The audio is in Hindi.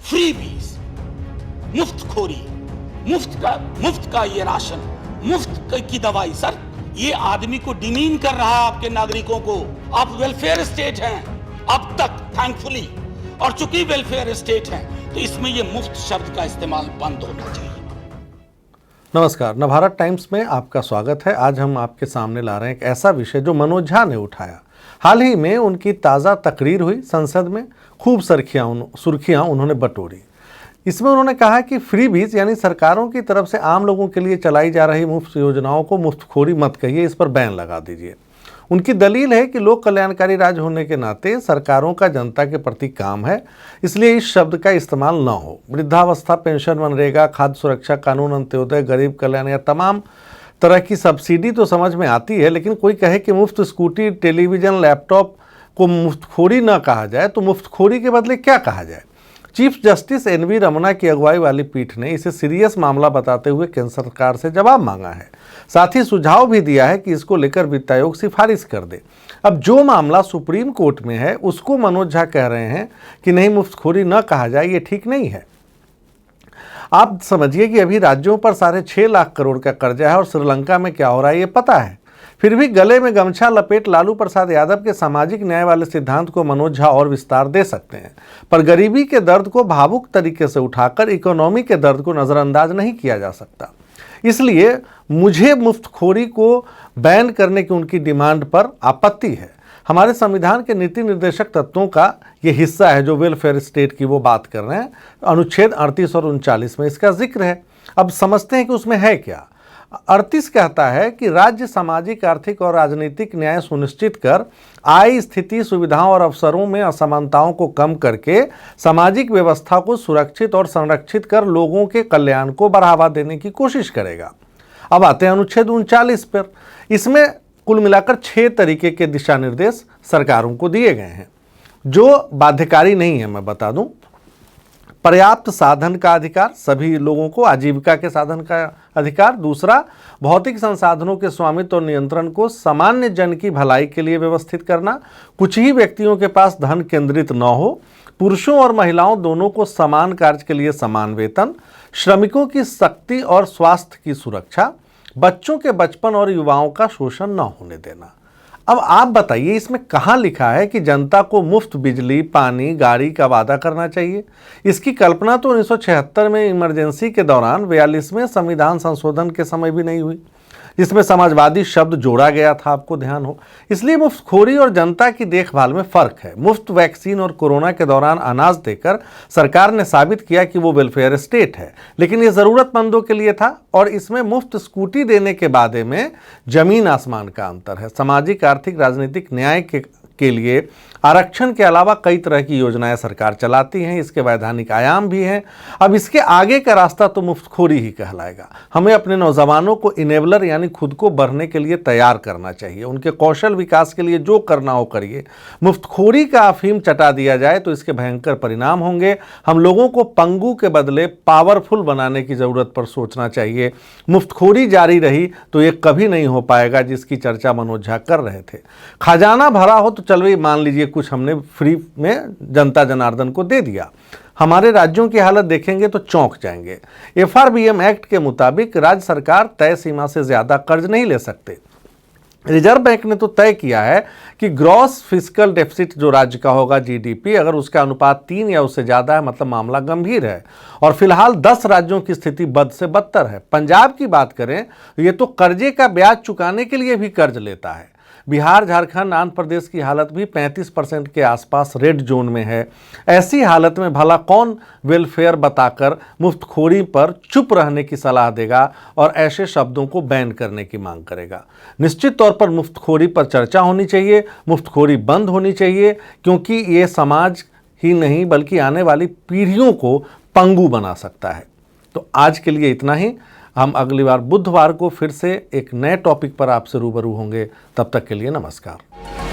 फ्रीबीज, मुफ्तखोरी, मुफ्त का ये राशन, की दवाई। सर, ये आदमी को डिमीन कर रहा है आपके नागरिकों को। आप वेलफेयर स्टेट हैं अब तक, थैंकफुली, और चूंकि वेलफेयर स्टेट हैं तो इसमें ये मुफ्त शब्द का इस्तेमाल बंद होना चाहिए। नमस्कार, नवभारत टाइम्स में आपका स्वागत है। आज हम आपके सामने ला रहे हैं एक ऐसा विषय जो मनोज झा ने उठाया। हाल ही में उनकी ताज़ा तकरीर हुई संसद में, खूब सुर्खियां उन्होंने बटोरी। इसमें उन्होंने कहा कि फ्रीबीज यानी सरकारों की तरफ से आम लोगों के लिए चलाई जा रही मुफ्त योजनाओं को मुफ्तखोरी मत कहिए, इस पर बैन लगा दीजिए। उनकी दलील है कि लोक कल्याणकारी राज्य होने के नाते सरकारों का जनता के प्रति काम है, इसलिए इस शब्द का इस्तेमाल न हो। वृद्धावस्था पेंशन, मनरेगा, खाद्य सुरक्षा कानून, अंत्योदय, गरीब कल्याण या तमाम तरह की सब्सिडी तो समझ में आती है, लेकिन कोई कहे कि मुफ्त स्कूटी, टेलीविज़न, लैपटॉप को मुफ्तखोरी न कहा जाए तो मुफ्तखोरी के बदले क्या कहा जाए। Chief justice NV. रमना की अगुवाई वाली पीठ ने इसे सीरियस मामला बताते हुए केंद्र सरकार से जवाब मांगा है। साथ ही सुझाव भी दिया है कि इसको लेकर वित्त आयोग सिफारिश कर दे। अब जो मामला सुप्रीम कोर्ट में है उसको मनोज झा कह रहे हैं कि नहीं, मुफ्तखोरी न कहा जाए, ये ठीक नहीं है। आप समझिए कि अभी राज्यों पर 6.5 लाख करोड़ का कर्जा है और श्रीलंका में क्या हो रहा है ये पता है। फिर भी गले में गमछा लपेट लालू प्रसाद यादव के सामाजिक न्याय वाले सिद्धांत को मनोज झा और विस्तार दे सकते हैं, पर गरीबी के दर्द को भावुक तरीके से उठाकर इकोनॉमी के दर्द को नज़रअंदाज नहीं किया जा सकता। इसलिए मुझे मुफ्तखोरी को बैन करने की उनकी डिमांड पर आपत्ति है। हमारे संविधान के नीति निर्देशक तत्वों का ये हिस्सा है जो वेलफेयर स्टेट की वो बात कर रहे हैं। अनुच्छेद 38 और 39 में इसका जिक्र है। अब समझते हैं कि उसमें है क्या। 38 कहता है कि राज्य सामाजिक, आर्थिक और राजनीतिक न्याय सुनिश्चित कर आय, स्थिति, सुविधाओं और अवसरों में असमानताओं को कम करके सामाजिक व्यवस्था को सुरक्षित और संरक्षित कर लोगों के कल्याण को बढ़ावा देने की कोशिश करेगा। अब आते हैं अनुच्छेद 39 पर। इसमें कुल मिलाकर 6 तरीके के दिशा निर्देश सरकारों को दिए गए हैं जो बाध्यकारी नहीं है। मैं बता दूं, पर्याप्त साधन का अधिकार, सभी लोगों को आजीविका के साधन का अधिकार। दूसरा, भौतिक संसाधनों के स्वामित्व और नियंत्रण को सामान्य जन की भलाई के लिए व्यवस्थित करना। कुछ ही व्यक्तियों के पास धन केंद्रित न हो। पुरुषों और महिलाओं दोनों को समान कार्य के लिए समान वेतन। श्रमिकों की शक्ति और स्वास्थ्य की सुरक्षा। बच्चों के बचपन और युवाओं का शोषण न होने देना। अब आप बताइए, इसमें कहाँ लिखा है कि जनता को मुफ्त बिजली, पानी, गाड़ी का वादा करना चाहिए? इसकी कल्पना तो 1976 में इमरजेंसी के दौरान 42वें संविधान संशोधन के समय भी नहीं हुई, जिसमें समाजवादी शब्द जोड़ा गया था, आपको ध्यान हो। इसलिए मुफ्तखोरी और जनता की देखभाल में फ़र्क है। मुफ्त वैक्सीन और कोरोना के दौरान अनाज देकर सरकार ने साबित किया कि वो वेलफेयर स्टेट है, लेकिन ये ज़रूरतमंदों के लिए था। और इसमें मुफ्त स्कूटी देने के बारे में ज़मीन आसमान का अंतर है। सामाजिक, आर्थिक, राजनीतिक न्याय के लिए आरक्षण के अलावा कई तरह की योजनाएं सरकार चलाती हैं। इसके वैधानिक आयाम भी हैं। अब इसके आगे का रास्ता तो मुफ्तखोरी ही कहलाएगा। हमें अपने नौजवानों को इनेबलर यानी खुद को बढ़ने के लिए तैयार करना चाहिए। उनके कौशल विकास के लिए जो करना हो करिए। मुफ्तखोरी का अफीम चटा दिया जाए तो इसके भयंकर परिणाम होंगे। हम लोगों को पंगु के बदले पावरफुल बनाने की ज़रूरत पर सोचना चाहिए। मुफ्तखोरी जारी रही तो ये कभी नहीं हो पाएगा जिसकी चर्चा मनोज झा कर रहे थे। खजाना भरा हो तो चलो मान लीजिए कुछ हमने फ्री में जनता जनार्दन को दे दिया। हमारे राज्यों की हालत देखेंगे तो चौंक जाएंगे। FRBM एक्ट के मुताबिक राज्य सरकार तय सीमा से ज़्यादा कर्ज नहीं ले सकते। रिजर्व बैंक ने तो तय किया है कि ग्रॉस फिस्कल डेफिसिट जो राज्य का होगा, GDP, अगर उसका अनुपात 3 या उससे ज़्यादा है मतलब मामला गंभीर है। और फिलहाल 10 राज्यों की स्थिति बद से बदतर है। पंजाब की बात करें तो ये तो कर्जे का ब्याज चुकाने के लिए भी कर्ज लेता है। बिहार, झारखंड, आंध्र प्रदेश की हालत भी 35% के आसपास रेड जोन में है। ऐसी हालत में भला कौन वेलफेयर बताकर मुफ्तखोरी पर चुप रहने की सलाह देगा और ऐसे शब्दों को बैन करने की मांग करेगा? निश्चित तौर पर मुफ्तखोरी पर चर्चा होनी चाहिए, मुफ्तखोरी बंद होनी चाहिए, क्योंकि ये समाज ही नहीं बल्कि आने वाली पीढ़ियों को पंगु बना सकता है। तो आज के लिए इतना ही। हम अगली बार बुधवार को फिर से एक नए टॉपिक पर आपसे रूबरू होंगे। तब तक के लिए नमस्कार।